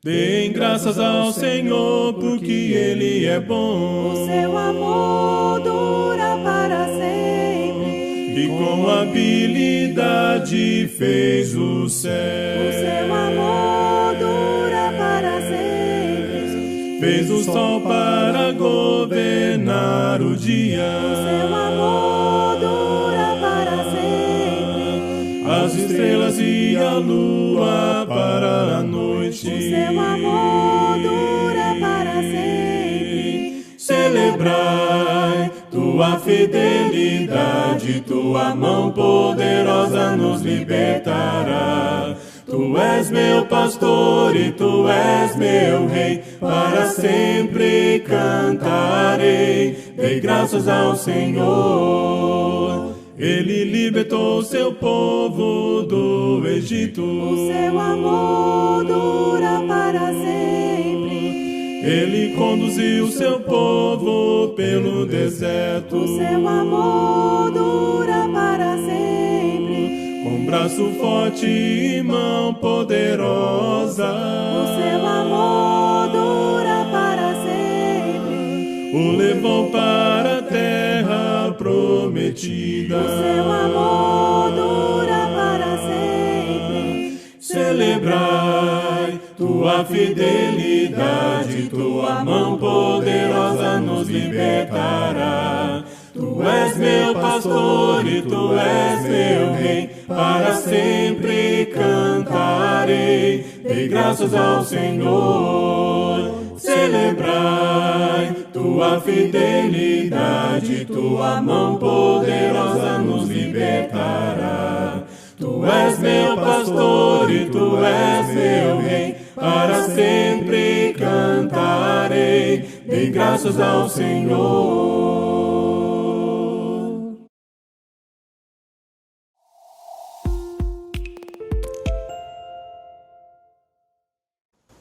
Deem graças ao Senhor, porque Ele é bom. O seu amor dura para sempre. E com habilidade fez o céu. O seu amor dura para sempre. Fez o sol para governar o dia. O seu amor dura para sempre. As estrelas e a lua para a noite. O seu amor dura para sempre. Celebrai tua fidelidade, tua mão poderosa nos libertará. Tu és meu pastor e tu és meu rei, para sempre cantarei. Dei graças ao Senhor, Ele libertou seu povo do Egito. O seu amor dura para sempre. Ele conduziu seu povo pelo deserto. O seu amor dura para sempre. Com braço forte e mão poderosa. O seu amor dura para sempre. O levou para a terra prometida. O seu amor dura para sempre. Celebrai tua fidelidade, tua mão poderosa nos libertará. Tu és meu pastor e tu és meu rei, para sempre cantarei. Dei graças ao Senhor. Celebrai tua fidelidade, tua mão poderosa nos libertará. Tu és meu pastor e tu és meu rei, para sempre cantarei. Dei graças ao Senhor.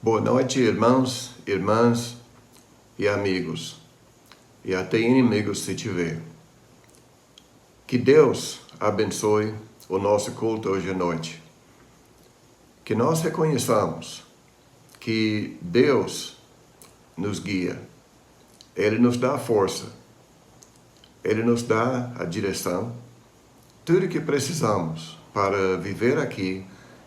Boa noite, irmãos, irmãs e amigos, e até inimigos se tiver. Que Deus abençoe o nosso culto hoje à noite. Que nós reconheçamos que Deus nos guia. Ele nos dá a força. Ele nos dá a direção. Tudo que precisamos para viver aqui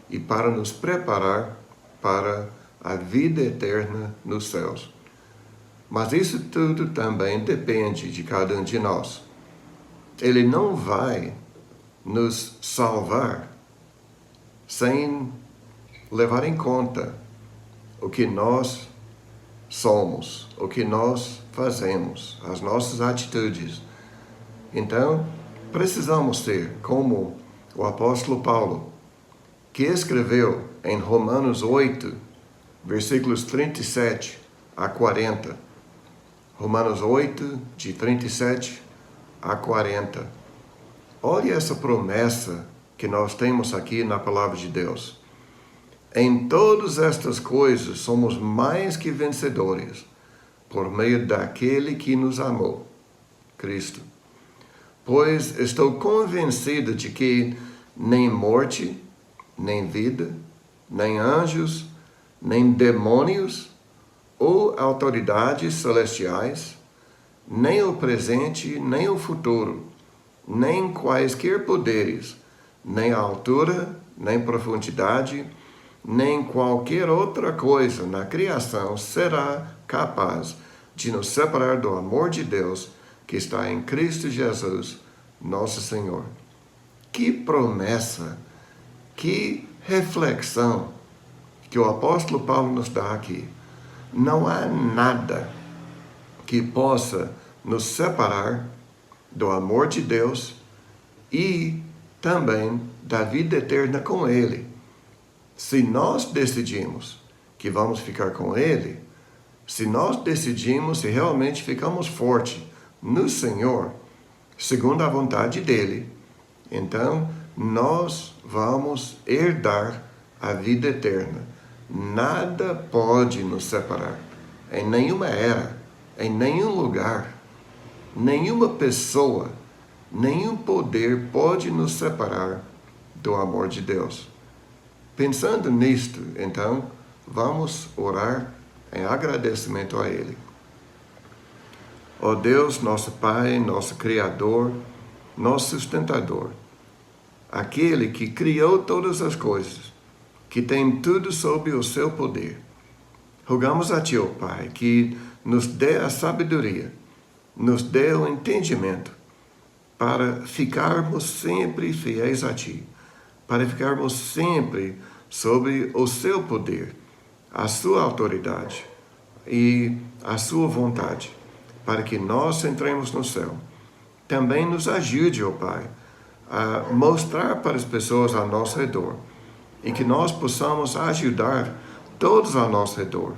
e para nos preparar para a vida eterna nos céus. Mas isso tudo também depende de cada um de nós. Ele não vai nos salvar sem levar em conta o que nós somos, o que nós fazemos, as nossas atitudes. Então, precisamos ser como o apóstolo Paulo, que escreveu em Romanos 8, versículos 37 a 40. Romanos 8, de 37 a 40. Olha essa promessa que nós temos aqui na palavra de Deus. Em todas estas coisas somos mais que vencedores, por meio daquele que nos amou, Cristo. Pois estou convencido de que nem morte, nem vida, nem anjos, nem demônios, ou autoridades celestiais, nem o presente, nem o futuro, nem quaisquer poderes, nem a altura, nem profundidade, nem qualquer outra coisa na criação será capaz de nos separar do amor de Deus que está em Cristo Jesus, nosso Senhor. Que promessa, que reflexão que o apóstolo Paulo nos dá aqui. Não há nada que possa nos separar do amor de Deus e também da vida eterna com Ele. Se nós decidimos que vamos ficar com Ele, se nós decidimos se realmente ficamos fortes no Senhor, segundo a vontade dEle, então nós vamos herdar a vida eterna. Nada pode nos separar, em nenhuma era, em nenhum lugar, nenhuma pessoa, nenhum poder pode nos separar do amor de Deus. Pensando nisto, então, Vamos orar em agradecimento a Ele. Ó Deus, nosso Pai, nosso Criador, nosso sustentador, aquele que criou todas as coisas, que tem tudo sob o seu poder. Rogamos a Ti, ó Pai, que nos dê a sabedoria, nos dê o entendimento para ficarmos sempre fiéis a Ti, para ficarmos sempre sob o seu poder, a sua autoridade e a sua vontade, para que nós entremos no céu. Também nos ajude, ó Pai, a mostrar para as pessoas ao nosso redor e que nós possamos ajudar todos ao nosso redor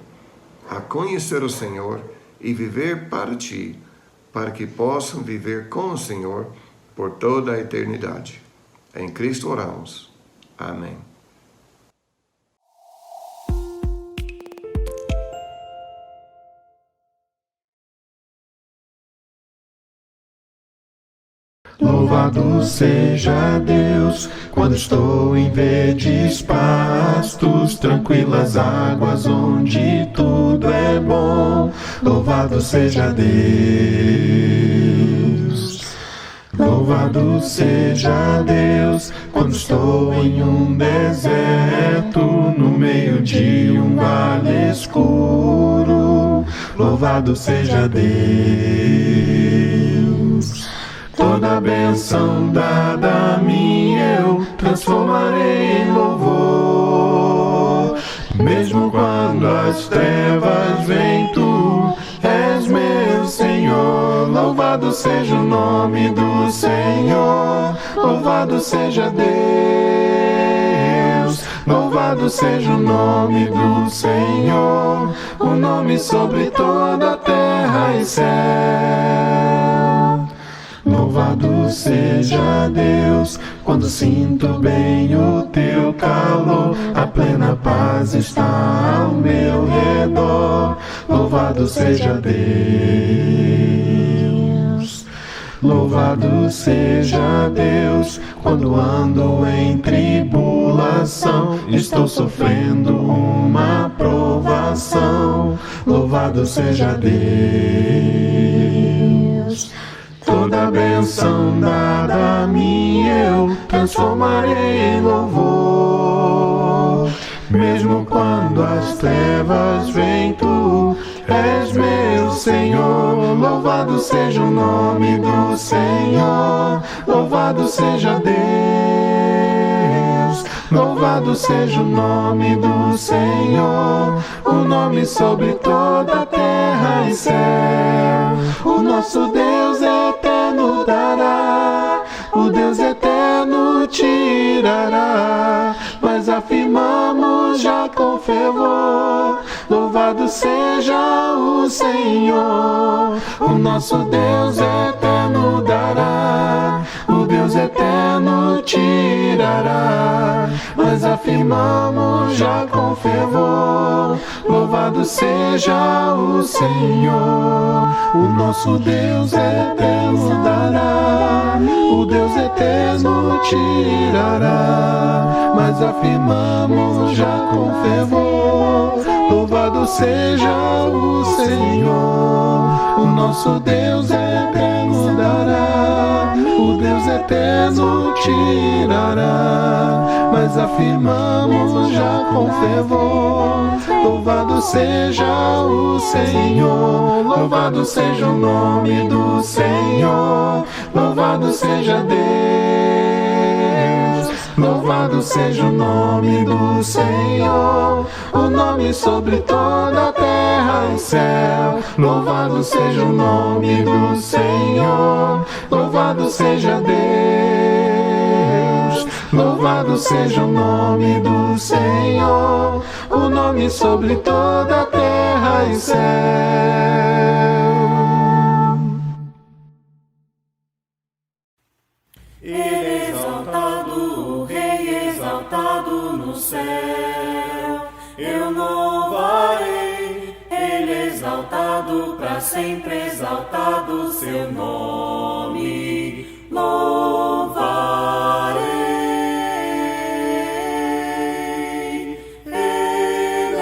a conhecer o Senhor e viver para Ti, para que possam viver com o Senhor por toda a eternidade. Em Cristo oramos. Amém. Louvado seja Deus, quando estou em verdes pastos, tranquilas águas onde tudo é bom. Louvado seja Deus. Louvado seja Deus, quando estou em um deserto, no meio de um vale escuro. Louvado seja Deus. Toda bênção dada a mim eu transformarei em louvor. Mesmo quando as trevas vêm, Tu és meu Senhor. Louvado seja o nome do Senhor. Louvado seja Deus. Louvado seja o nome do Senhor. O nome sobre toda a terra e céu. Louvado seja Deus, quando sinto bem o Teu calor, a plena paz está ao meu redor. Louvado seja Deus. Louvado seja Deus, quando ando em tribulação, estou sofrendo uma provação. Louvado seja Deus. Toda bênção dada a mim eu transformarei em louvor. Mesmo quando as trevas vêm, Tu és meu Senhor. Louvado seja o nome do Senhor. Louvado seja Deus. Louvado seja o nome do Senhor. O nome sobre toda a terra e céu. O nosso Deus eterno dará, o Deus eterno tirará. Nós afirmamos já com fervor, louvado seja o Senhor. O nosso Deus eterno dará, o Deus eterno tirará. Nós afirmamos já com fervor, louvado seja o Senhor. O nosso Deus eterno dará, o Deus eterno tirará. Mas afirmamos já com fervor, louvado seja o Senhor. O nosso Deus eterno dará, o Deus eterno tirará. Mas afirmamos já com fervor, louvado seja o Senhor. Louvado seja o nome do Senhor. Louvado seja Deus. Louvado seja o nome do Senhor. O nome sobre toda a terra e céu. Louvado seja o nome do Senhor. Louvado seja Deus. Louvado seja o nome do Senhor. O nome sobre toda a terra e céu. Ele exaltado, o Rei exaltado no céu. Eu louvarei, Ele exaltado, para sempre exaltado seu nome. Louvarei, Ele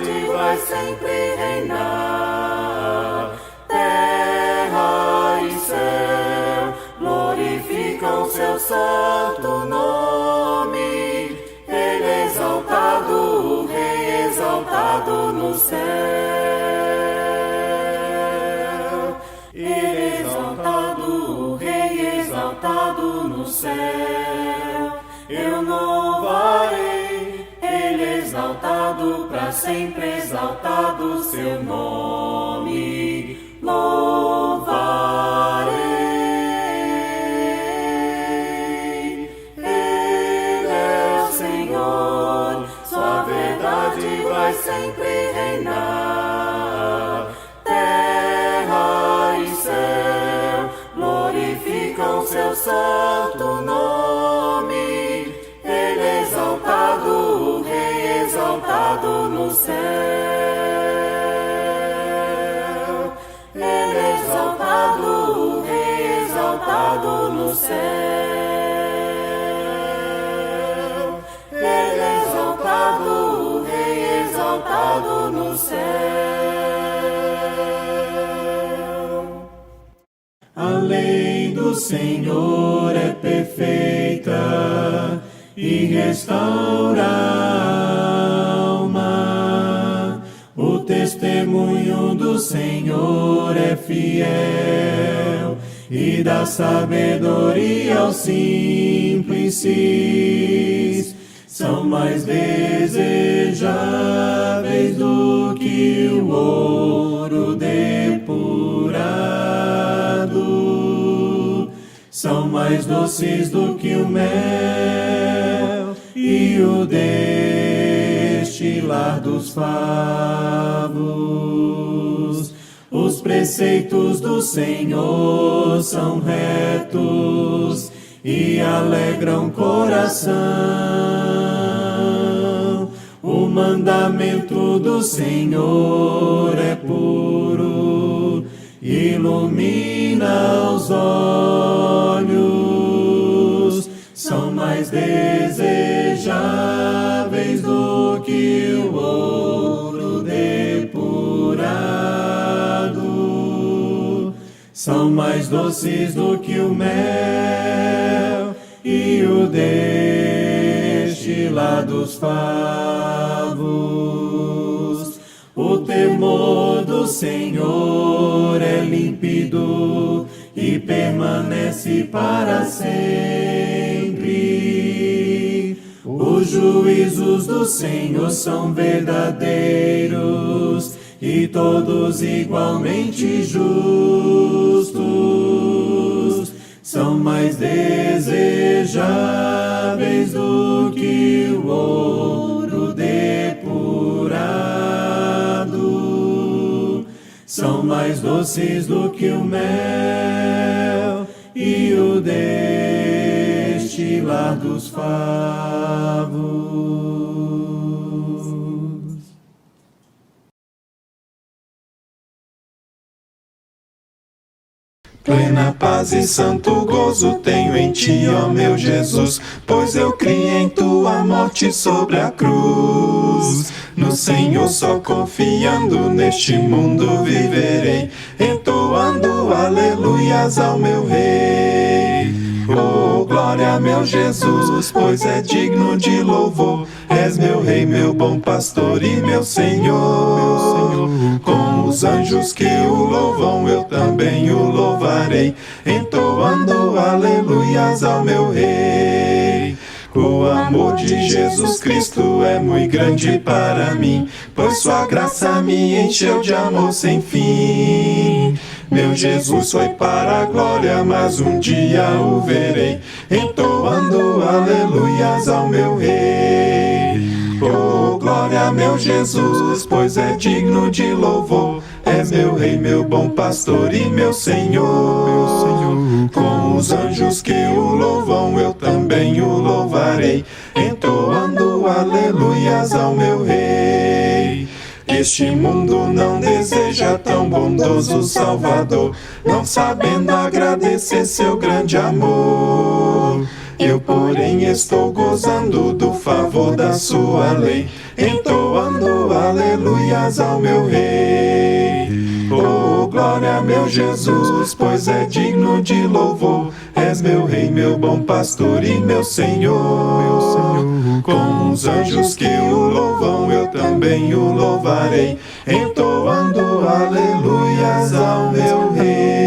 verdade vai sempre reinar. Terra e céu glorificam seu santo nome. Ele é exaltado, o Rei exaltado no céu. Ele é exaltado, o Rei exaltado no céu. Eu louvarei, Ele é exaltado, para sempre exaltado seu nome. Louvarei, Ele é o Senhor, sua verdade vai sempre reinar. Terra e céu glorificam seu santo nome. Ele é exaltado, o Rei exaltado no céu. Ele é exaltado, o Rei exaltado no céu. Ele é exaltado, o Rei exaltado no céu. A lei do Senhor é perfeita e restaura a alma. O testemunho do Senhor é fiel e dá sabedoria aos simples. São mais desejáveis do que o ouro depurado. São mais doces do que o mel e o destilar dos favos. Os preceitos do Senhor são retos e alegram o coração. O mandamento do Senhor é puro, ilumina os olhos. São mais desejáveis do que o ouro depurado. São mais doces do que o mel e o destilar dos favos. O temor do Senhor é límpido e permanece para sempre. Os juízos do Senhor são verdadeiros e todos igualmente justos. São mais desejáveis do que o ouro depurado. São mais doces do que o mel e o destilar dos favos. Plena paz e santo gozo tenho em ti, ó meu Jesus, pois eu criei em tua morte sobre a cruz. No Senhor só confiando neste mundo viverei, entoando aleluias ao meu Rei. Oh, glória, meu Jesus, pois é digno de louvor. És meu Rei, meu bom pastor e meu Senhor. Com os anjos que o louvam, eu também o louvarei, entoando aleluias ao meu Rei. O amor de Jesus Cristo é muito grande para mim, pois sua graça me encheu de amor sem fim. Meu Jesus foi para a glória, mas um dia o verei, entoando aleluias ao meu Rei. Oh, glória, meu Jesus, pois é digno de louvor. É meu Rei, meu bom pastor e meu Senhor. Com os anjos que o louvam, eu também o louvarei, entoando aleluias ao meu Rei. Este mundo não deseja tão bondoso Salvador, não sabendo agradecer seu grande amor. Eu, porém, estou gozando do favor da sua lei, entoando aleluias ao meu Rei. Oh, glória, meu Jesus, pois é digno de louvor. És meu Rei, meu bom pastor e meu Senhor. Com os anjos que o louvam, eu também o louvarei, entoando aleluias ao meu Rei.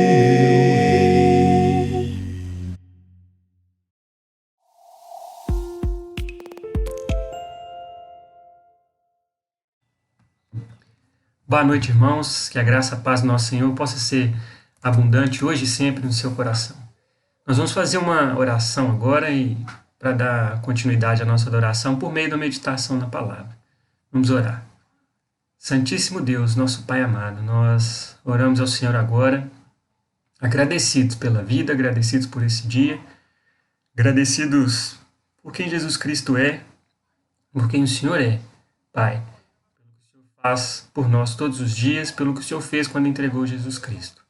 Boa noite, irmãos. Que a graça e a paz do nosso Senhor possa ser abundante hoje e sempre no seu coração. Nós vamos fazer uma oração agora e para dar continuidade à nossa adoração por meio da meditação na palavra. Vamos orar. Santíssimo Deus, nosso Pai amado, nós oramos ao Senhor agora, agradecidos pela vida, agradecidos por esse dia, agradecidos por quem Jesus Cristo é, por quem o Senhor é, Pai. Faz por nós todos os dias, pelo que o Senhor fez quando entregou Jesus Cristo.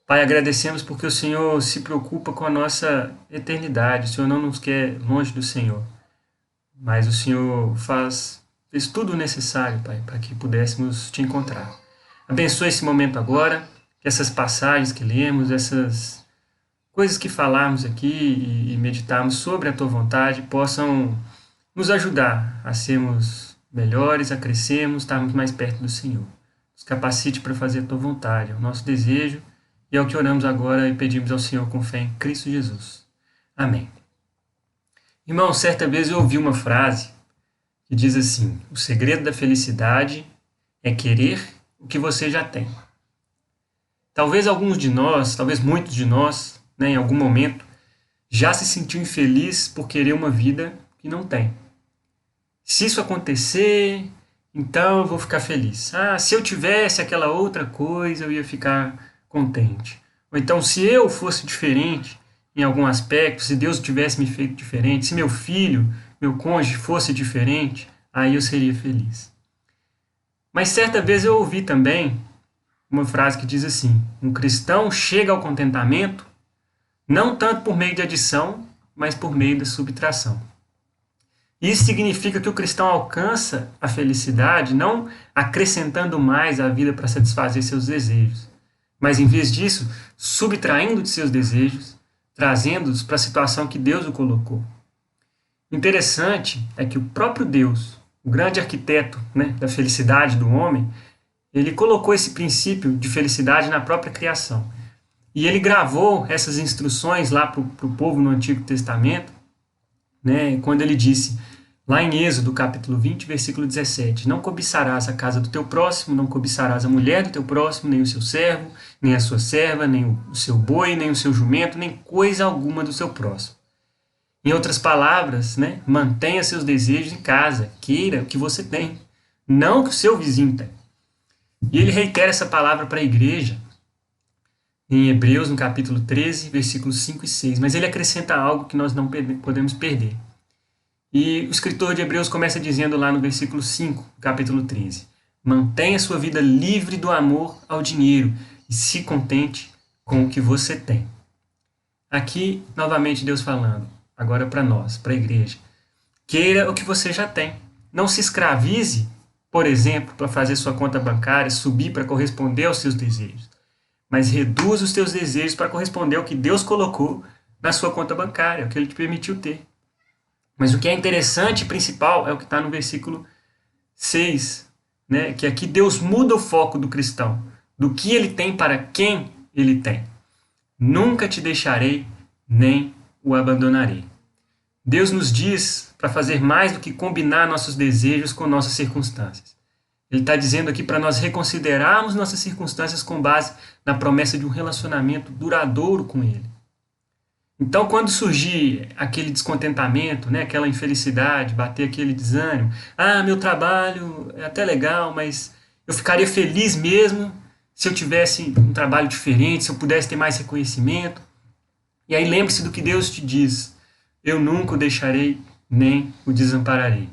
Pai, agradecemos porque o Senhor se preocupa com a nossa eternidade. O Senhor não nos quer longe do Senhor, mas o Senhor fez tudo o necessário, Pai, para que pudéssemos te encontrar. Abençoe esse momento agora, que essas passagens que lemos, essas coisas que falarmos aqui e meditarmos sobre a Tua vontade possam nos ajudar a sermos melhores, a crescermos, estarmos mais perto do Senhor. Nos capacite para fazer a Tua vontade, é o nosso desejo e é o que oramos agora e pedimos ao Senhor com fé em Cristo Jesus. Amém. Irmão, certa vez eu ouvi uma frase que diz assim: o segredo da felicidade é querer o que você já tem. Talvez alguns de nós, talvez muitos de nós, em algum momento, já se sentiu infeliz por querer uma vida que não tem. Se isso acontecer, então eu vou ficar feliz. Se eu tivesse aquela outra coisa, eu ia ficar contente. Ou então, se eu fosse diferente em algum aspecto, se Deus tivesse me feito diferente, se meu filho, meu cônjuge fosse diferente, aí eu seria feliz. Mas certa vez eu ouvi também uma frase que diz assim: um cristão chega ao contentamento não tanto por meio de adição, mas por meio da subtração. Isso significa que o cristão alcança a felicidade não acrescentando mais à vida para satisfazer seus desejos, mas em vez disso, subtraindo de seus desejos, trazendo-os para a situação que Deus o colocou. Interessante é que o próprio Deus, o grande arquiteto, da felicidade do homem, ele colocou esse princípio de felicidade na própria criação. E ele gravou essas instruções lá para o povo no Antigo Testamento, quando ele disse, lá em Êxodo, capítulo 20, versículo 17, não cobiçarás a casa do teu próximo, não cobiçarás a mulher do teu próximo, nem o seu servo, nem a sua serva, nem o seu boi, nem o seu jumento, nem coisa alguma do seu próximo. Em outras palavras, mantenha seus desejos em casa, queira o que você tem, não o que o seu vizinho tem. E ele reitera essa palavra para a igreja, em Hebreus, no capítulo 13, versículos 5 e 6. Mas ele acrescenta algo que nós não podemos perder. E o escritor de Hebreus começa dizendo lá no versículo 5, capítulo 13. Mantenha sua vida livre do amor ao dinheiro e se contente com o que você tem. Aqui, novamente, Deus falando, agora para nós, para a igreja. Queira o que você já tem. Não se escravize, por exemplo, para fazer sua conta bancária subir para corresponder aos seus desejos. Mas reduza os teus desejos para corresponder ao que Deus colocou na sua conta bancária, o que Ele te permitiu ter. Mas o que é interessante e principal é o que está no versículo 6, que aqui Deus muda o foco do cristão, do que ele tem para quem ele tem. Nunca te deixarei, nem o abandonarei. Deus nos diz para fazer mais do que combinar nossos desejos com nossas circunstâncias. Ele está dizendo aqui para nós reconsiderarmos nossas circunstâncias com base na promessa de um relacionamento duradouro com Ele. Então, quando surgir aquele descontentamento, aquela infelicidade, bater aquele desânimo, meu trabalho é até legal, mas eu ficaria feliz mesmo se eu tivesse um trabalho diferente, se eu pudesse ter mais reconhecimento. E aí lembre-se do que Deus te diz: eu nunca o deixarei, nem o desampararei.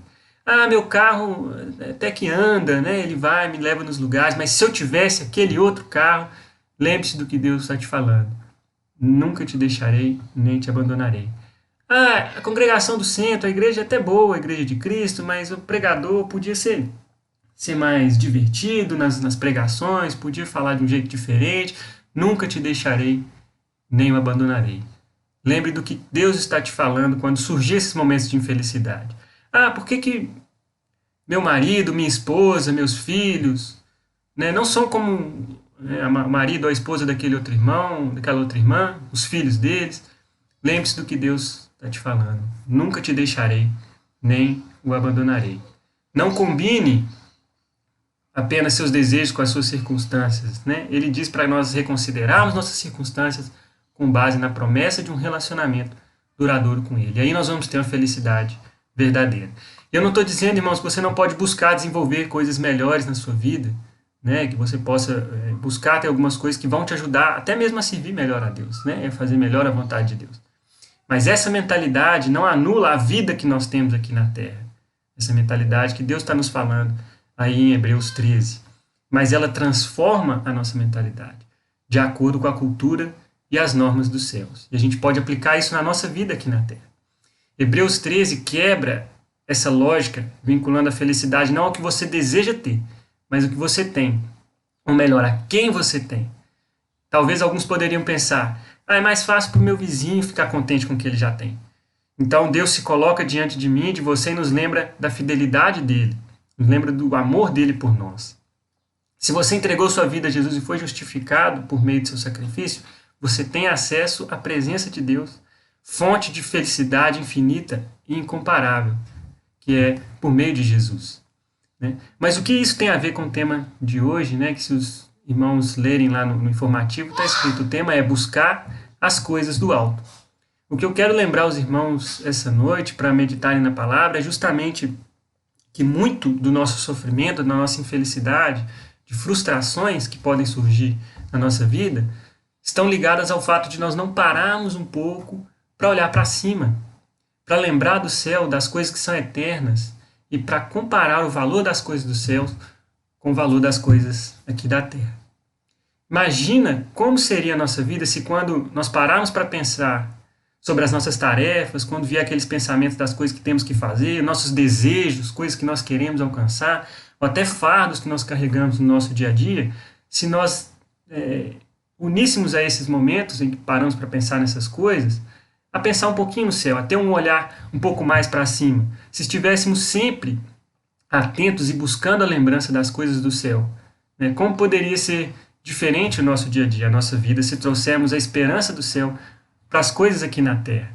Meu carro até que anda, ele vai, me leva nos lugares, mas se eu tivesse aquele outro carro, lembre-se do que Deus está te falando. Nunca te deixarei, nem te abandonarei. A congregação do centro, a igreja é até boa, a igreja de Cristo, mas o pregador podia ser mais divertido nas pregações, podia falar de um jeito diferente. Nunca te deixarei, nem o abandonarei. Lembre do que Deus está te falando quando surgir esses momentos de infelicidade. Por que meu marido, minha esposa, meus filhos, né, não são como o marido ou a esposa daquele outro irmão, daquela outra irmã, os filhos deles? Lembre-se do que Deus está te falando. Nunca te deixarei, nem o abandonarei. Não combine apenas seus desejos com as suas circunstâncias, né? Ele diz para nós reconsiderarmos nossas circunstâncias com base na promessa de um relacionamento duradouro com Ele. E aí nós vamos ter uma felicidade verdadeira. Eu não estou dizendo, irmãos, que você não pode buscar desenvolver coisas melhores na sua vida, né? Que você possa buscar ter algumas coisas que vão te ajudar até mesmo a servir melhor a Deus, né? A fazer melhor a vontade de Deus. Mas essa mentalidade não anula a vida que nós temos aqui na Terra. Essa mentalidade que Deus está nos falando aí em Hebreus 13. Mas ela transforma a nossa mentalidade de acordo com a cultura e as normas dos céus. E a gente pode aplicar isso na nossa vida aqui na Terra. Hebreus 13 quebra essa lógica, vinculando a felicidade não ao que você deseja ter, mas o que você tem. Ou melhor, a quem você tem. Talvez alguns poderiam pensar, é mais fácil para o meu vizinho ficar contente com o que ele já tem. Então Deus se coloca diante de mim, de você, e nos lembra da fidelidade dele, nos lembra do amor dele por nós. Se você entregou sua vida a Jesus e foi justificado por meio de seu sacrifício, você tem acesso à presença de Deus, fonte de felicidade infinita e incomparável, que é por meio de Jesus. Né? Mas o que isso tem a ver com o tema de hoje, né? Que se os irmãos lerem lá no informativo, está escrito, o tema é buscar as coisas do alto. O que eu quero lembrar os irmãos essa noite, para meditarem na palavra, é justamente que muito do nosso sofrimento, da nossa infelicidade, de frustrações que podem surgir na nossa vida, estão ligadas ao fato de nós não pararmos um pouco para olhar para cima, para lembrar do céu, das coisas que são eternas, e para comparar o valor das coisas do céu com o valor das coisas aqui da terra. Imagina como seria a nossa vida se quando nós pararmos para pensar sobre as nossas tarefas, quando vier aqueles pensamentos das coisas que temos que fazer, nossos desejos, coisas que nós queremos alcançar, ou até fardos que nós carregamos no nosso dia a dia, se nós uníssemos a esses momentos em que paramos para pensar nessas coisas, a pensar um pouquinho no céu, a ter um olhar um pouco mais para cima. Se estivéssemos sempre atentos e buscando a lembrança das coisas do céu, né, como poderia ser diferente o nosso dia a dia, a nossa vida, se trouxermos a esperança do céu para as coisas aqui na terra?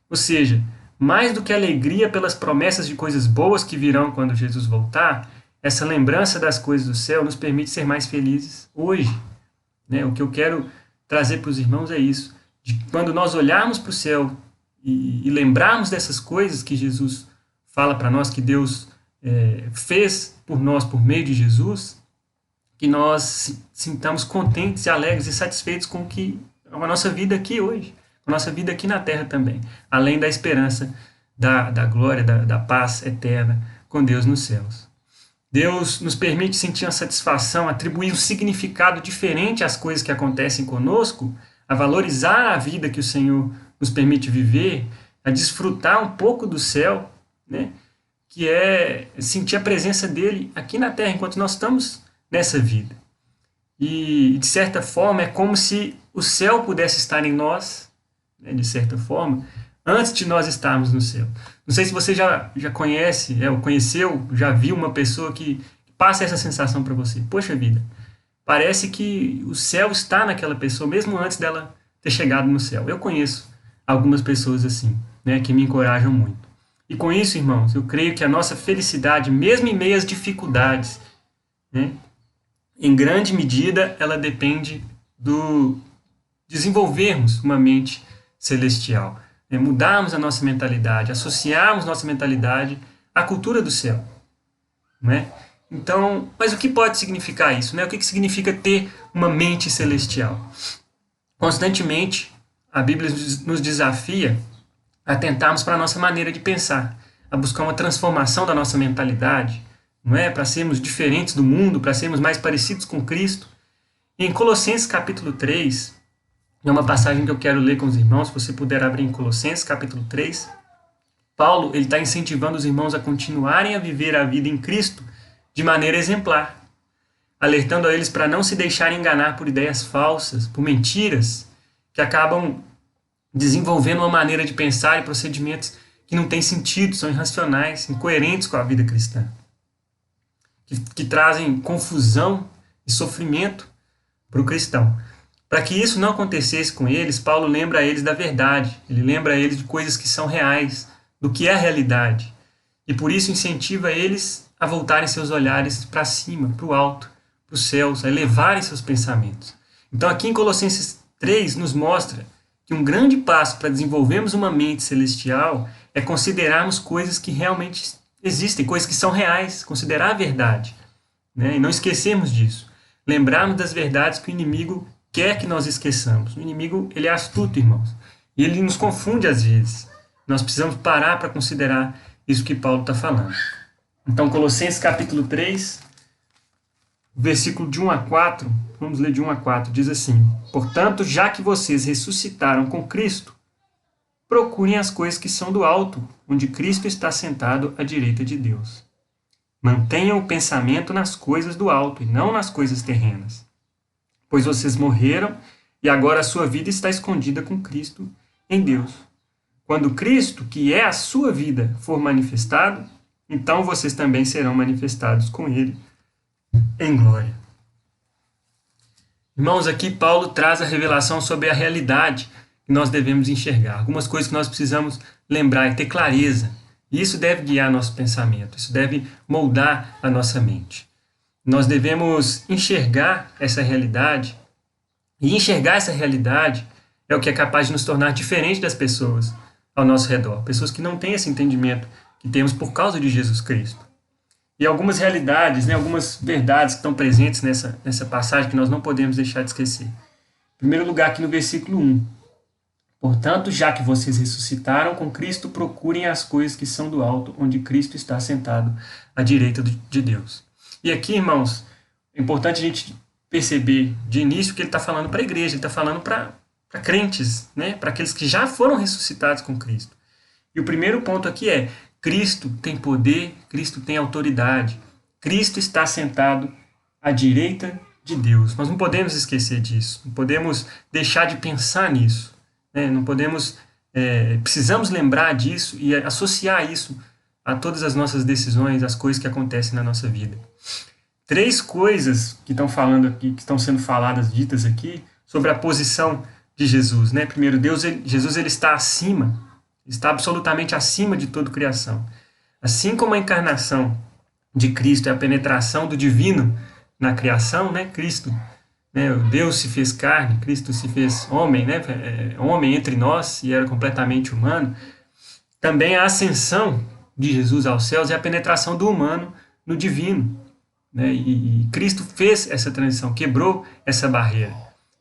Ou seja, mais do que alegria pelas promessas de coisas boas que virão quando Jesus voltar, essa lembrança das coisas do céu nos permite ser mais felizes hoje. Né? O que eu quero trazer para os irmãos é isso, de quando nós olharmos para o céu e lembrarmos dessas coisas que Jesus fala para nós, que Deus fez por nós por meio de Jesus, que nós sintamos contentes e alegres e satisfeitos com a nossa vida aqui hoje, com a nossa vida aqui na terra também, além da esperança da glória, da paz eterna com Deus nos céus. Deus nos permite sentir uma satisfação, atribuir um significado diferente às coisas que acontecem conosco, a valorizar a vida que o Senhor nos permite viver, a desfrutar um pouco do céu, né? Que é sentir a presença dele aqui na terra, enquanto nós estamos nessa vida. E, de certa forma, é como se o céu pudesse estar em nós, né, de certa forma, antes de nós estarmos no céu. Não sei se você já conhece, ou conheceu, já viu uma pessoa que passa essa sensação para você. Poxa vida, parece que o céu está naquela pessoa, mesmo antes dela ter chegado no céu. Eu conheço algumas pessoas assim, né, que me encorajam muito. E com isso, irmãos, eu creio que a nossa felicidade, mesmo em meio às dificuldades, né, em grande medida, ela depende do desenvolvermos uma mente celestial, né, mudarmos a nossa mentalidade, associarmos nossa mentalidade à cultura do céu. Né? Então, mas o que pode significar isso? Né? O que significa ter uma mente celestial? Constantemente, a Bíblia nos desafia a tentarmos para a nossa maneira de pensar, a buscar uma transformação da nossa mentalidade, não é? Para sermos diferentes do mundo, para sermos mais parecidos com Cristo. E em Colossenses capítulo 3, É uma passagem que eu quero ler com os irmãos, se você puder abrir em Colossenses, capítulo 3. Paulo está incentivando os irmãos a continuarem a viver a vida em Cristo de maneira exemplar, alertando a eles para não se deixarem enganar por ideias falsas, por mentiras, que acabam desenvolvendo uma maneira de pensar e procedimentos que não têm sentido, são irracionais, incoerentes com a vida cristã, que trazem confusão e sofrimento para o cristão. Para que isso não acontecesse com eles, Paulo lembra a eles da verdade, ele lembra a eles de coisas que são reais, do que é a realidade, e por isso incentiva eles a voltarem seus olhares para cima, para o alto, para os céus, a elevarem seus pensamentos. Então aqui em Colossenses 3 nos mostra que um grande passo para desenvolvermos uma mente celestial é considerarmos coisas que realmente existem, coisas que são reais, considerar a verdade, né? E não esquecermos disso. Lembrarmos das verdades que o inimigo quer que nós esqueçamos. O inimigo, ele é astuto, irmãos, e ele nos confunde às vezes. Nós precisamos parar para considerar isso que Paulo está falando. Então, Colossenses capítulo 3, versículo de 1 a 4, vamos ler de 1 a 4, diz assim: Portanto, já que vocês ressuscitaram com Cristo, procurem as coisas que são do alto, onde Cristo está sentado à direita de Deus. Mantenham o pensamento nas coisas do alto e não nas coisas terrenas. Pois vocês morreram e agora a sua vida está escondida com Cristo em Deus. Quando Cristo, que é a sua vida, for manifestado, então vocês também serão manifestados com Ele em glória. Irmãos, aqui Paulo traz a revelação sobre a realidade que nós devemos enxergar. Algumas coisas que nós precisamos lembrar e ter clareza. E isso deve guiar nosso pensamento, isso deve moldar a nossa mente. Nós devemos enxergar essa realidade, e enxergar essa realidade é o que é capaz de nos tornar diferente das pessoas ao nosso redor, pessoas que não têm esse entendimento que temos por causa de Jesus Cristo. E algumas realidades, né, algumas verdades que estão presentes nessa passagem que nós não podemos deixar de esquecer. Em primeiro lugar, aqui no versículo 1. Portanto, já que vocês ressuscitaram com Cristo, procurem as coisas que são do alto, onde Cristo está sentado à direita de Deus. E aqui, irmãos, é importante a gente perceber de início que ele está falando para a igreja, ele está falando para crentes, né? Para aqueles que já foram ressuscitados com Cristo. E o primeiro ponto aqui é: Cristo tem poder, Cristo tem autoridade, Cristo está sentado à direita de Deus. Nós não podemos esquecer disso, não podemos deixar de pensar nisso, né? Não podemos, precisamos lembrar disso e associar isso a todas as nossas decisões, as coisas que acontecem na nossa vida. 3 coisas que estão falando aqui, que estão sendo faladas, ditas aqui, sobre a posição de Jesus, né? Primeiro, Jesus ele está acima, está absolutamente acima de toda criação. Assim como a encarnação de Cristo é a penetração do divino na criação, né? Cristo, né? Deus se fez carne, Cristo se fez homem, né? Homem entre nós e era completamente humano. Também a ascensão de Jesus aos céus é a penetração do humano no divino, né? E Cristo fez essa transição, quebrou essa barreira.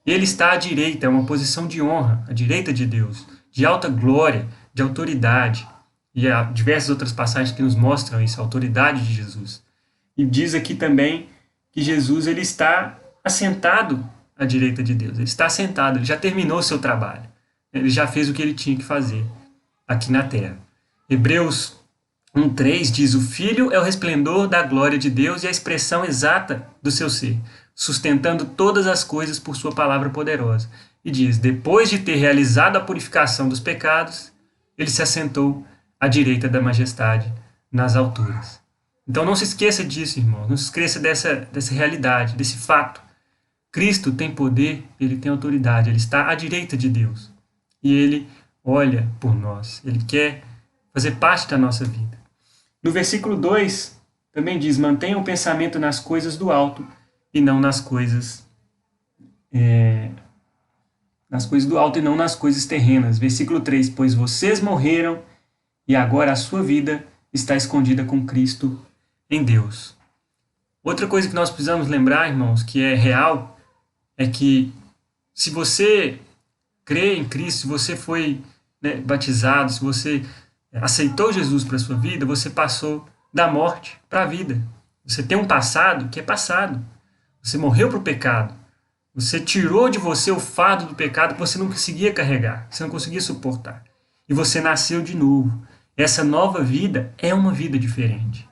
Ele está à direita, é uma posição de honra, à direita de Deus, de alta glória, de autoridade. E há diversas outras passagens que nos mostram isso, a autoridade de Jesus. E diz aqui também que Jesus ele está assentado à direita de Deus. Ele está assentado, ele já terminou o seu trabalho. Ele já fez o que ele tinha que fazer aqui na terra. Hebreus 1:3 diz: o Filho é o resplendor da glória de Deus e a expressão exata do seu ser, sustentando todas as coisas por sua palavra poderosa. E diz: depois de ter realizado a purificação dos pecados, ele se assentou à direita da majestade nas alturas. Então não se esqueça disso, irmão. Não se esqueça dessa realidade, desse fato. Cristo tem poder, ele tem autoridade, ele está à direita de Deus. E ele olha por nós, ele quer fazer parte da nossa vida. No versículo 2 também diz: mantenha o pensamento nas coisas do alto e não nas coisas do alto e não nas coisas terrenas. Versículo 3: pois vocês morreram e agora a sua vida está escondida com Cristo em Deus. Outra coisa que nós precisamos lembrar, irmãos, que é real, é que se você crê em Cristo, se você foi, né, batizado, se você aceitou Jesus para a sua vida, você passou da morte para a vida. Você tem um passado que é passado. Você morreu para o pecado. Você tirou de você o fardo do pecado que você não conseguia carregar, você não conseguia suportar. E você nasceu de novo. Essa nova vida é uma vida diferente.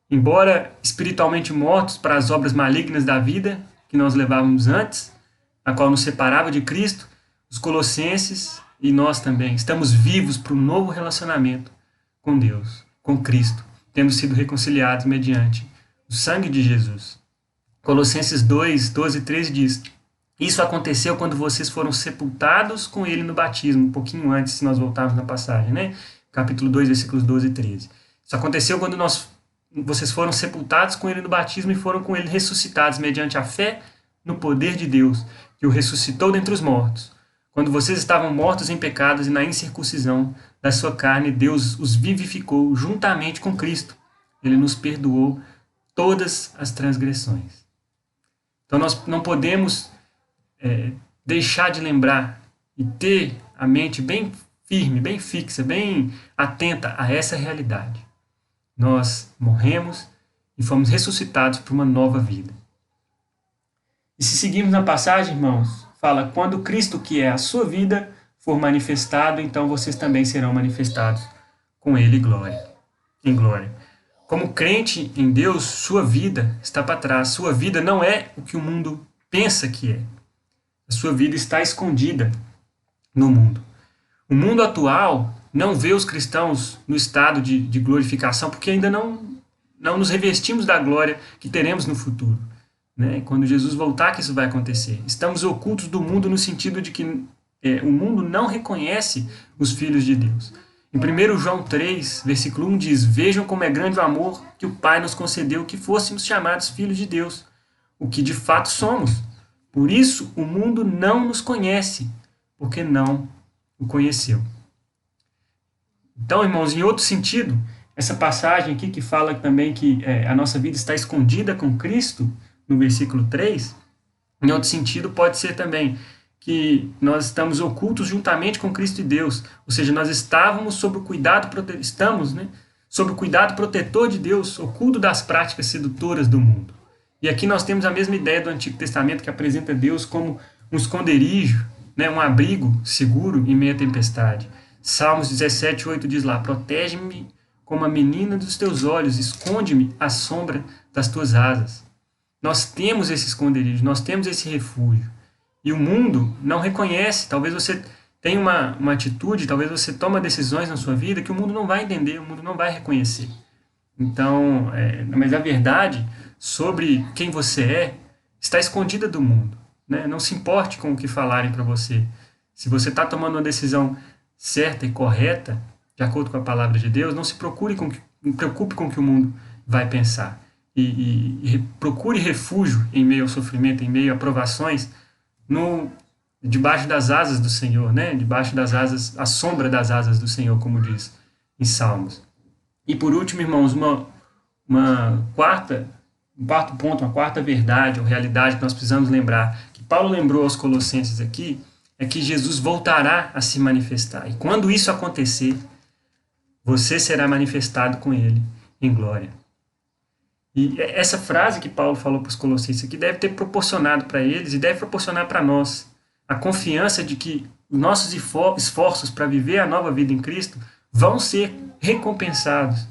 Embora espiritualmente mortos para as obras malignas da vida que nós levávamos antes, a qual nos separava de Cristo, os colossenses e nós também estamos vivos para um novo relacionamento com Deus, com Cristo, tendo sido reconciliados mediante o sangue de Jesus. Colossenses 2, 12 e 13 diz: isso aconteceu quando vocês foram sepultados com ele no batismo, um pouquinho antes, se nós voltarmos na passagem, né? Capítulo 2, versículos 12 e 13. Isso aconteceu quando vocês foram sepultados com ele no batismo e foram com ele ressuscitados mediante a fé no poder de Deus, que o ressuscitou dentre os mortos. Quando vocês estavam mortos em pecados e na incircuncisão da sua carne, Deus os vivificou juntamente com Cristo. Ele nos perdoou todas as transgressões. Então nós não podemos deixar de lembrar e ter a mente bem firme, bem fixa, bem atenta a essa realidade. Nós morremos e fomos ressuscitados para uma nova vida. E se seguirmos na passagem, irmãos, fala: quando Cristo, que é a sua vida, for manifestado, então vocês também serão manifestados com ele em glória. Como crente em Deus, sua vida está para trás. Sua vida não é o que o mundo pensa que é. A sua vida está escondida no mundo. O mundo atual não vê os cristãos no estado de glorificação, porque ainda não nos revestimos da glória que teremos no futuro. Né? Quando Jesus voltar, que isso vai acontecer. Estamos ocultos do mundo no sentido de que o mundo não reconhece os filhos de Deus. Em 1 João 3, versículo 1 diz: vejam como é grande o amor que o Pai nos concedeu que fôssemos chamados filhos de Deus, o que de fato somos. Por isso o mundo não nos conhece, porque não o conheceu. Então, irmãos, em outro sentido, essa passagem aqui que fala também que a nossa vida está escondida com Cristo, no versículo 3, em outro sentido pode ser também que nós estamos ocultos juntamente com Cristo e Deus, ou seja, nós estávamos sob o cuidado sob o cuidado protetor de Deus, oculto das práticas sedutoras do mundo. E aqui nós temos a mesma ideia do Antigo Testamento, que apresenta Deus como um esconderijo, né, um abrigo seguro em meio à tempestade. Salmos 17, 8 diz lá: protege-me como a menina dos teus olhos, esconde-me à sombra das tuas asas. Nós temos esse esconderijo, nós temos esse refúgio. E o mundo não reconhece. Talvez você tenha uma atitude, talvez você tome decisões na sua vida que o mundo não vai entender, o mundo não vai reconhecer. Então, mas a verdade sobre quem você está escondida do mundo. Né? Não se importe com o que falarem para você. Se você está tomando uma decisão certa e correta, de acordo com a palavra de Deus, não se preocupe com o que o mundo vai pensar. E procure refúgio em meio ao sofrimento, em meio a provações, debaixo das asas do Senhor, né? Debaixo das asas, a sombra das asas do Senhor, como diz em Salmos. E por último, irmãos, um quarto ponto, uma quarta verdade ou realidade que nós precisamos lembrar, que Paulo lembrou aos Colossenses aqui, é que Jesus voltará a se manifestar. E quando isso acontecer, você será manifestado com ele em glória. E essa frase que Paulo falou para os Colossenses aqui deve ter proporcionado para eles e deve proporcionar para nós a confiança de que os nossos esforços para viver a nova vida em Cristo vão ser recompensados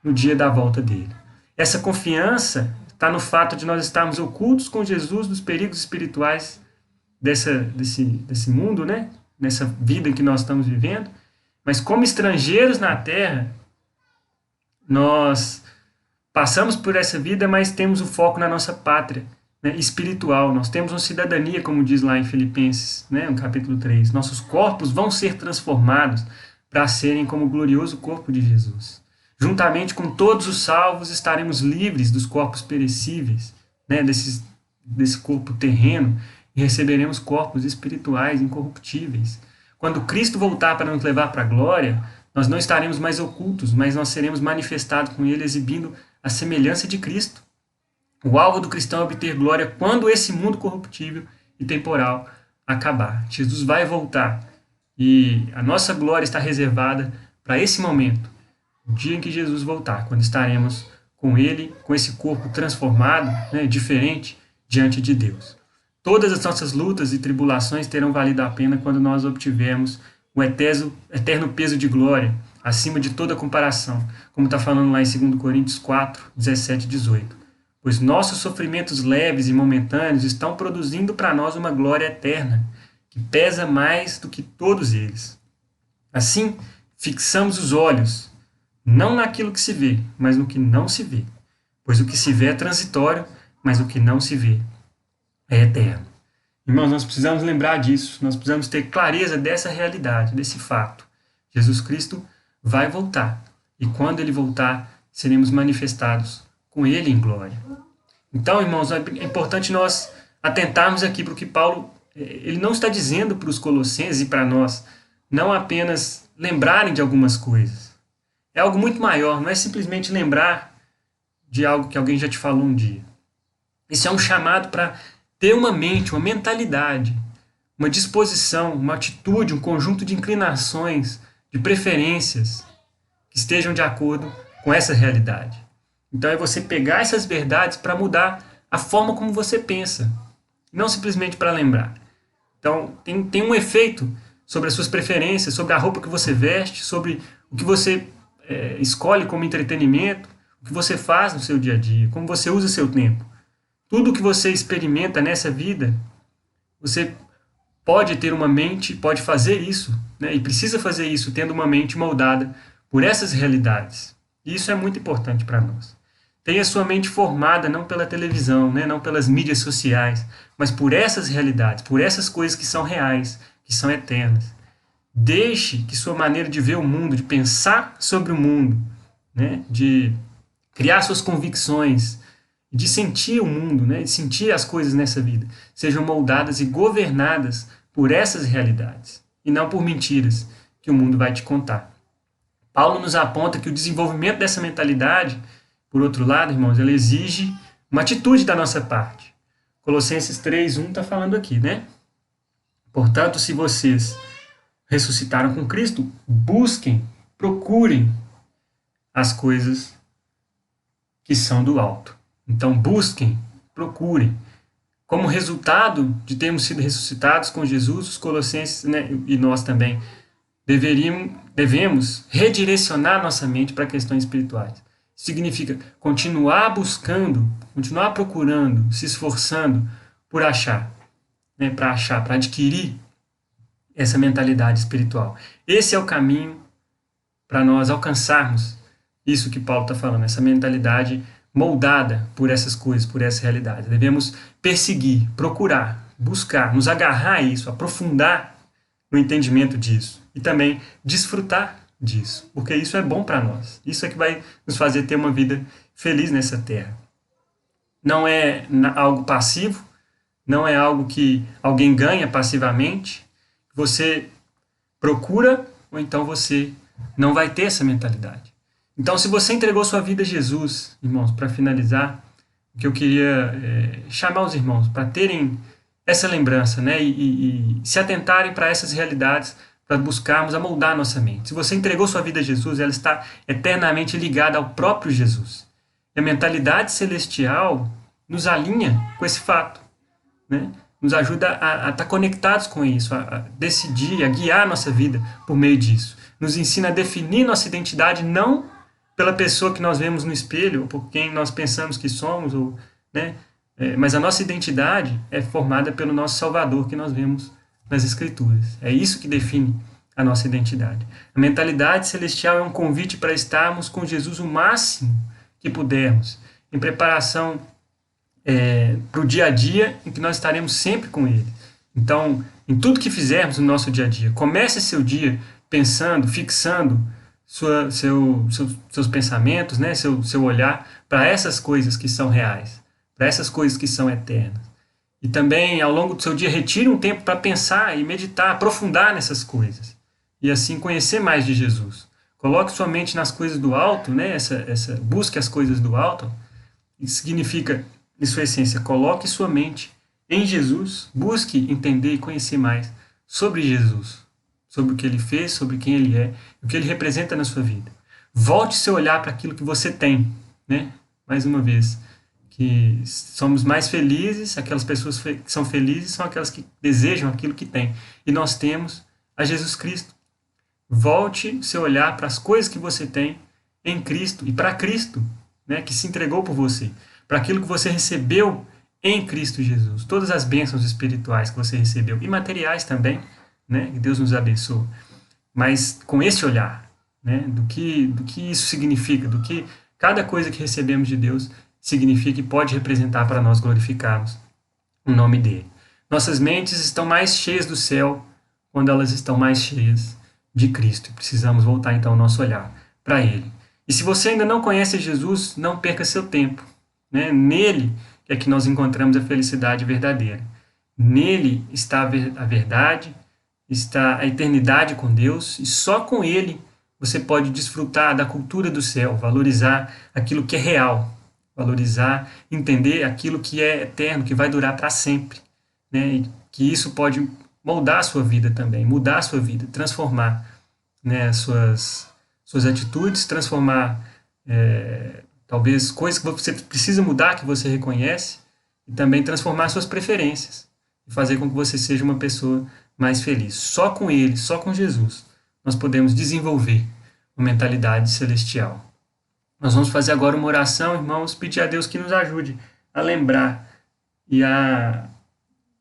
no dia da volta dele. Essa confiança está no fato de nós estarmos ocultos com Jesus dos perigos espirituais desse mundo, né? Nessa vida que nós estamos vivendo, mas como estrangeiros na terra, nós passamos por essa vida, mas temos o foco na nossa pátria, né, espiritual. Nós temos uma cidadania, como diz lá em Filipenses, né, no capítulo 3. Nossos corpos vão ser transformados para serem como o glorioso corpo de Jesus. Juntamente com todos os salvos, estaremos livres dos corpos perecíveis, né, desse corpo terreno, e receberemos corpos espirituais incorruptíveis. Quando Cristo voltar para nos levar para a glória, nós não estaremos mais ocultos, mas nós seremos manifestados com ele, exibindo a semelhança de Cristo. O alvo do cristão é obter glória quando esse mundo corruptível e temporal acabar. Jesus vai voltar e a nossa glória está reservada para esse momento, o dia em que Jesus voltar, quando estaremos com ele, com esse corpo transformado, né, diferente, diante de Deus. Todas as nossas lutas e tribulações terão valido a pena quando nós obtivermos o eterno peso de glória, acima de toda comparação, como está falando lá em 2 Coríntios 4, 17 e 18. Pois nossos sofrimentos leves e momentâneos estão produzindo para nós uma glória eterna, que pesa mais do que todos eles. Assim, fixamos os olhos, não naquilo que se vê, mas no que não se vê. Pois o que se vê é transitório, mas o que não se vê é eterno. Irmãos, nós precisamos lembrar disso, nós precisamos ter clareza dessa realidade, desse fato. Jesus Cristo vai voltar, e quando Ele voltar, seremos manifestados com Ele em glória. Então, irmãos, é importante nós atentarmos aqui para o que Paulo, ele não está dizendo para os colossenses e para nós, não apenas lembrarem de algumas coisas. É algo muito maior, não é simplesmente lembrar de algo que alguém já te falou um dia. Isso é um chamado para ter uma mente, uma mentalidade, uma disposição, uma atitude, um conjunto de inclinações, de preferências que estejam de acordo com essa realidade. Então é você pegar essas verdades para mudar a forma como você pensa, não simplesmente para lembrar. Então tem um efeito sobre as suas preferências, sobre a roupa que você veste, sobre o que você escolhe como entretenimento, o que você faz no seu dia a dia, como você usa seu tempo. Tudo o que você experimenta nessa vida, você pode ter uma mente, pode fazer isso, né? E precisa fazer isso tendo uma mente moldada por essas realidades. E isso é muito importante para nós. Tenha sua mente formada não pela televisão, né? Não pelas mídias sociais, mas por essas realidades, por essas coisas que são reais, que são eternas. Deixe que sua maneira de ver o mundo, de pensar sobre o mundo, né? De criar suas convicções, de sentir o mundo, né? De sentir as coisas nessa vida, sejam moldadas e governadas por essas realidades, e não por mentiras que o mundo vai te contar. Paulo nos aponta que o desenvolvimento dessa mentalidade, por outro lado, irmãos, ela exige uma atitude da nossa parte. Colossenses 3:1 está falando aqui, né? Portanto, se vocês ressuscitaram com Cristo, busquem, procurem as coisas que são do alto. Então, busquem, procurem. Como resultado de termos sido ressuscitados com Jesus, os colossenses, né, e nós também, devemos redirecionar nossa mente para questões espirituais. Significa continuar buscando, continuar procurando, se esforçando por achar, né, para adquirir essa mentalidade espiritual. Esse é o caminho para nós alcançarmos isso que Paulo está falando, essa mentalidade moldada por essas coisas, por essa realidade. Devemos perseguir, procurar, buscar, nos agarrar a isso, aprofundar no entendimento disso e também desfrutar disso, porque isso é bom para nós. Isso é que vai nos fazer ter uma vida feliz nessa terra. Não é algo passivo, não é algo que alguém ganha passivamente. Você procura ou então você não vai ter essa mentalidade. Então, se você entregou sua vida a Jesus, irmãos, para finalizar, o que eu queria chamar os irmãos para terem essa lembrança, né, e se atentarem para essas realidades, para buscarmos amoldar a nossa mente. Se você entregou sua vida a Jesus, ela está eternamente ligada ao próprio Jesus. E a mentalidade celestial nos alinha com esse fato, né? Nos ajuda a estar conectados com isso, a decidir, a guiar a nossa vida por meio disso. Nos ensina a definir nossa identidade não pela pessoa que nós vemos no espelho, ou por quem nós pensamos que somos, ou, né? Mas a nossa identidade é formada pelo nosso Salvador, que nós vemos nas Escrituras. É isso que define a nossa identidade. A mentalidade celestial é um convite para estarmos com Jesus o máximo que pudermos, em preparação para o dia a dia em que nós estaremos sempre com Ele. Então, em tudo que fizermos no nosso dia a dia, comece seu dia pensando, fixando seus pensamentos, né, seu olhar para essas coisas que são reais, para essas coisas que são eternas. E também, ao longo do seu dia, retire um tempo para pensar e meditar, aprofundar nessas coisas. E assim conhecer mais de Jesus. Coloque sua mente nas coisas do alto, né? Busque as coisas do alto. Isso significa, em sua essência, coloque sua mente em Jesus. Busque entender e conhecer mais sobre Jesus. Sobre o que Ele fez, sobre quem Ele é, o que Ele representa na sua vida. Volte seu olhar para aquilo que você tem, né? Mais uma vez, que somos mais felizes, aquelas pessoas que são felizes são aquelas que desejam aquilo que têm. E nós temos a Jesus Cristo. Volte seu olhar para as coisas que você tem em Cristo e para Cristo, né, que se entregou por você, para aquilo que você recebeu em Cristo Jesus, todas as bênçãos espirituais que você recebeu e materiais também, né, que Deus nos abençoe, mas com esse olhar, né, do que isso significa, do que cada coisa que recebemos de Deus significa e pode representar para nós glorificarmos o nome dele. Nossas mentes estão mais cheias do céu quando elas estão mais cheias de Cristo. Precisamos voltar então o nosso olhar para ele. E se você ainda não conhece Jesus, não perca seu tempo, né? Nele é que nós encontramos a felicidade verdadeira. Nele está a verdade, está a eternidade com Deus, e só com ele você pode desfrutar da cultura do céu, valorizar aquilo que é real, valorizar, entender aquilo que é eterno, que vai durar para sempre, né? E que isso pode moldar a sua vida também, mudar a sua vida, transformar, né, as suas atitudes, transformar talvez coisas que você precisa mudar, que você reconhece, e também transformar suas preferências e fazer com que você seja uma pessoa mais feliz. Só com ele, só com Jesus, nós podemos desenvolver uma mentalidade celestial. Nós vamos fazer agora uma oração, irmãos, pedir a Deus que nos ajude a lembrar e a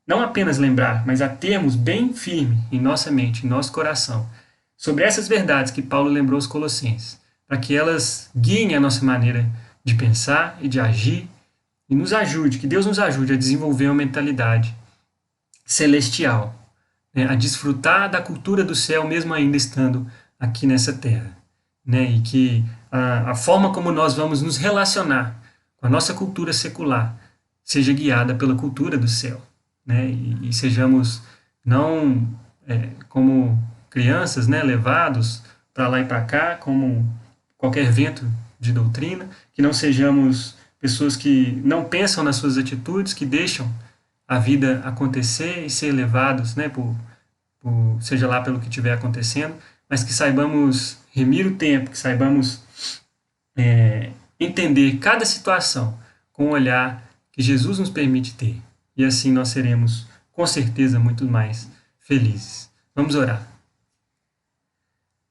não apenas lembrar, mas a termos bem firme em nossa mente, em nosso coração, sobre essas verdades que Paulo lembrou aos Colossenses, para que elas guiem a nossa maneira de pensar e de agir e nos ajude, que Deus nos ajude a desenvolver uma mentalidade celestial, né, a desfrutar da cultura do céu mesmo ainda estando aqui nessa terra, né, e que a forma como nós vamos nos relacionar com a nossa cultura secular seja guiada pela cultura do céu, né, e sejamos não como crianças, né, levados para lá e para cá como qualquer vento de doutrina, que não sejamos pessoas que não pensam nas suas atitudes, que deixam a vida acontecer e ser levados, né, seja lá pelo que estiver acontecendo, mas que saibamos remir o tempo, que saibamos entender cada situação com o olhar que Jesus nos permite ter. E assim nós seremos, com certeza, muito mais felizes. Vamos orar.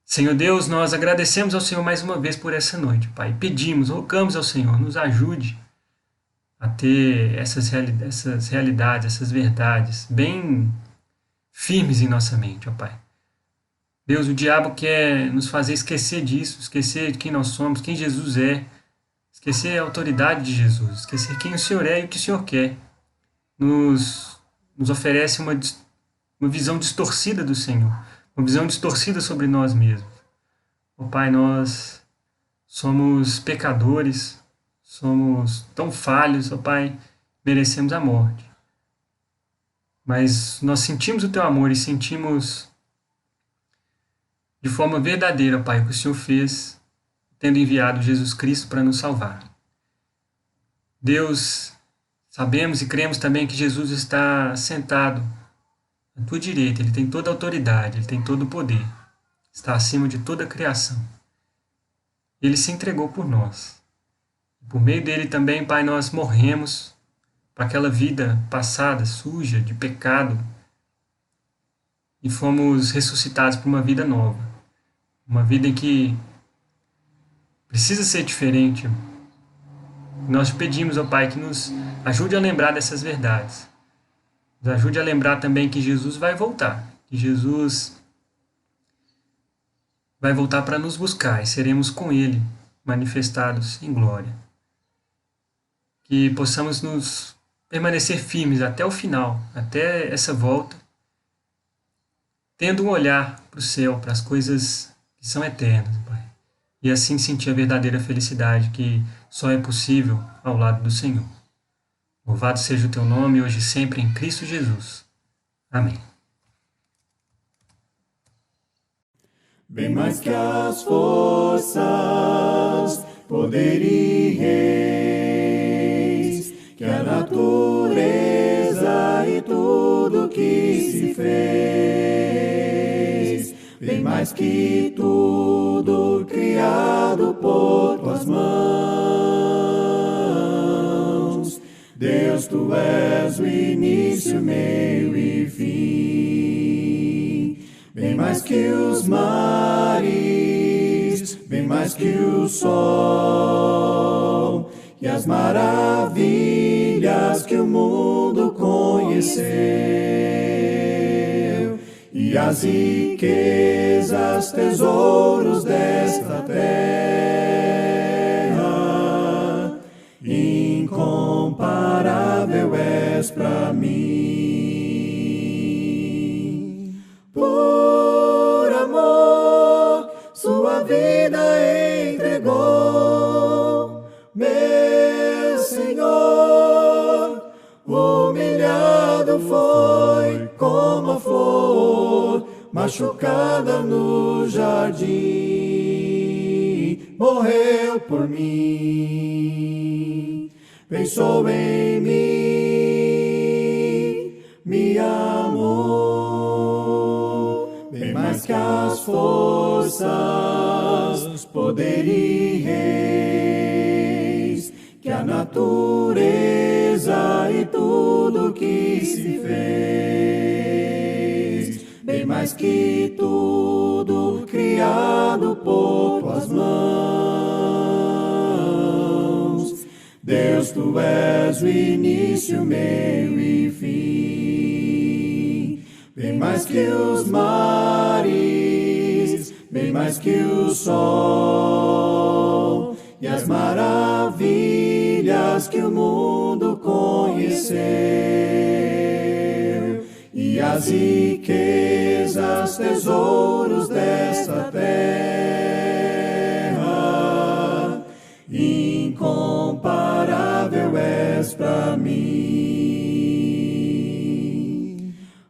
Senhor Deus, nós agradecemos ao Senhor mais uma vez por essa noite, Pai. Pedimos, rogamos ao Senhor, nos ajude a ter essas realidades, essas verdades bem firmes em nossa mente, ó Pai. Deus, o diabo quer nos fazer esquecer disso, esquecer de quem nós somos, quem Jesus é, esquecer a autoridade de Jesus, esquecer quem o Senhor é e o que o Senhor quer. Nos oferece uma visão distorcida do Senhor, uma visão distorcida sobre nós mesmos. Ó Pai, nós somos pecadores, somos tão falhos, ó Pai, merecemos a morte. Mas nós sentimos o Teu amor e sentimos de forma verdadeira, Pai, o que o Senhor fez, tendo enviado Jesus Cristo para nos salvar. Deus, sabemos e cremos também que Jesus está sentado à Tua direita, Ele tem toda a autoridade, Ele tem todo o poder, está acima de toda a criação. Ele se entregou por nós. Por meio dele também, Pai, nós morremos para aquela vida passada, suja, de pecado, e fomos ressuscitados para uma vida nova. Uma vida em que precisa ser diferente. Nós te pedimos, ó Pai, que nos ajude a lembrar dessas verdades. Nos ajude a lembrar também que Jesus vai voltar. Que Jesus vai voltar para nos buscar e seremos com Ele manifestados em glória. Que possamos nos permanecer firmes até o final, até essa volta, tendo um olhar para o céu, para as coisas que são eternas, Pai. E assim sentir a verdadeira felicidade que só é possível ao lado do Senhor. Louvado seja o Teu nome, hoje e sempre, em Cristo Jesus. Amém. Bem mais que as forças, poder e reis, que a natureza e tudo que se fez, bem mais que tudo criado por Tuas mãos, Deus, tu és o início, meio e fim. Bem mais que os mares, bem mais que o sol, e as maravilhas que o mundo conheceu, e as riquezas, tesouros desta terra, incomparável és para mim. Por amor, sua vida entregou, meu Senhor. Humilhado foi como a flor, machucada no jardim, morreu por mim. Pensou em mim, me amou, bem mais que as forças, poder e reis, que a natureza e tudo que se fez, bem mais que tudo criado por tuas mãos. Deus, tu és o início, meio e fim. Bem mais que os mares, bem mais que o sol, e as maravilhas que o mundo conheceu, e as riquezas, tesouros desta terra, incomparável és para mim.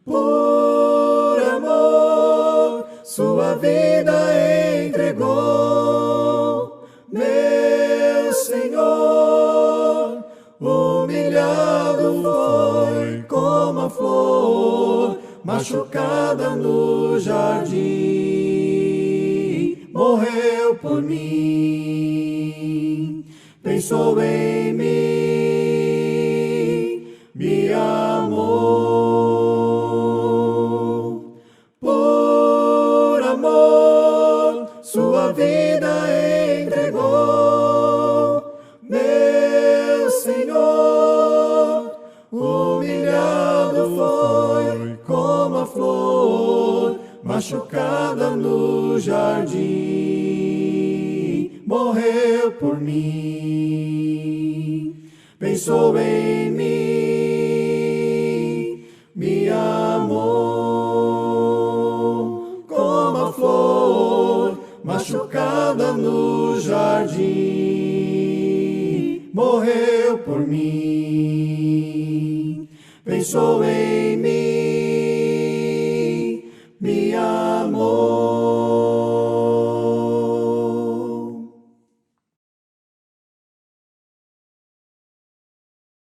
Por amor, sua vida entregou, meu Senhor. Humilhado foi como a flor, machucada no jardim, morreu por mim. Pensou em mim, me amou. Por amor, sua vida entregou, meu Senhor. Humilhado foi como a flor, machucada no jardim, morreu por mim. Pensou em mim, me amou, como a flor, machucada no jardim, morreu por mim. Pensou em mim.